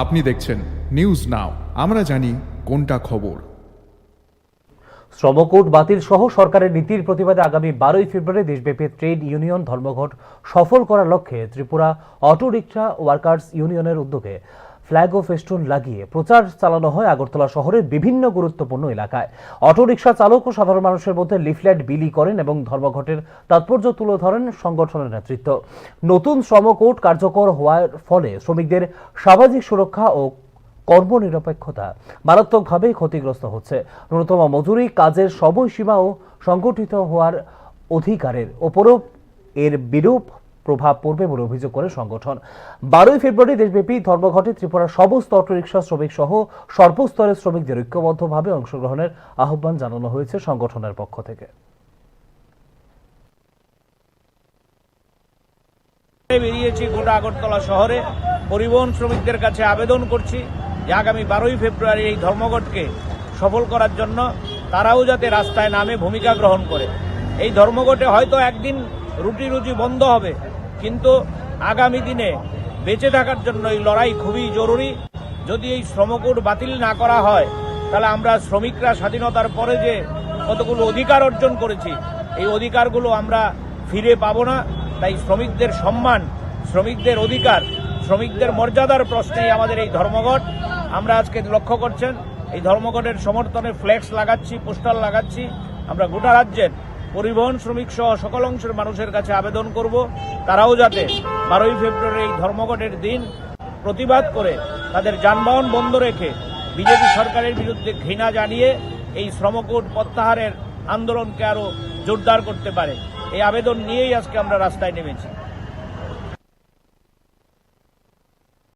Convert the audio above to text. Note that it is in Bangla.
আপনি দেখছেন নিউজ নাও, আমরা জানি কোনটা খবর। শ্রমকোড বাতিল সহ সরকারের নীতির প্রতিবাদে আগামী 12ই ফেব্রুয়ারি দেশব্যাপী ট্রেড ইউনিয়ন ধর্মঘট সফল করার লক্ষ্যে ত্রিপুরা অটো রিক্সা ওয়ার্কার্স ইউনিয়নের উদ্যোগে ফ্ল্যাগ ও ফেস্টুন লাগিয়ে প্রচার চালানো হয় আগরতলা শহরের বিভিন্ন গুরুত্বপূর্ণ এলাকায়। অটো রিক্সা চালক ও সাধারণ মানুষের মধ্যে লিফলেট বিলি করেন এবং ধর্মঘটের তাৎপর্য তুলে ধরেন সংগঠনের নেতৃত্ব। নতুন শ্রমকোড কার্যকর হওয়ার ফলে শ্রমিকদের সামাজিক সুরক্ষা ও কর্মনিরপেক্ষতা মারাত্মকভাবে ক্ষতিগ্রস্ত হচ্ছে। ন্যূনতম মজুরি, কাজের সময়সীমা ও সংগঠিত হওয়ার অধিকারের ওপরও এর বিরূপ প্রভাব পড়বে বলে অভিযোগ করে সংগঠন। 12ই ফেব্রুয়ারি দেশব্যাপী ধর্মঘটে ত্রিপুরার সমস্ত অটোরিকশা শ্রমিক সহ সর্বস্তরের শ্রমিকদের ঐক্যবদ্ধভাবে অংশগ্রহণের আহ্বান জানানো হয়েছে সংগঠনের পক্ষ থেকে। বেরিয়েছি গোটা আগরতলা শহরে পরিবহন শ্রমিকদের কাছে আবেদন করছি যে আগামী 12ই ফেব্রুয়ারি এই ধর্মঘটকে সফল করার জন্য তারাও যাতে রাস্তায় নামে ভূমিকা গ্রহণ করে। এই ধর্মঘটে হয়তো একদিন রুটি রুজি বন্ধ হবে, কিন্তু আগামী দিনে বেঁচে থাকার জন্য এই লড়াই খুবই জরুরি। যদি এই শ্রমকোড বাতিল না করা হয় তাহলে আমরা শ্রমিকরা স্বাধীনতার পরে যে কতগুলো অধিকার অর্জন করেছি এই অধিকারগুলো আমরা ফিরে পাবো না। তাই শ্রমিকদের সম্মান, শ্রমিকদের অধিকার, শ্রমিকদের মর্যাদার প্রশ্নেই আমাদের এই ধর্মঘট। আমরা আজকে লক্ষ্য করছেন এই ধর্মঘটের সমর্থনে ফ্লেক্স লাগাচ্ছি, পোস্টার লাগাচ্ছি। আমরা গোটা রাজ্যের পরিবহন শ্রমিক সহ সকল অংশের মানুষের কাছে আবেদন করব তারাও যাতে 12ই ফেব্রুয়ারি এই ধর্মঘটের দিন প্রতিবাদ করে তাদের যানবাহন বন্ধ রেখে বিজেপি সরকারের বিরুদ্ধে ঘৃণা জানিয়ে এই শ্রমকোড প্রত্যাহারের আন্দোলনকে আরো জোরদার করতে পারে। এই আবেদন নিয়েই আজকে আমরা রাস্তায় নেমেছি।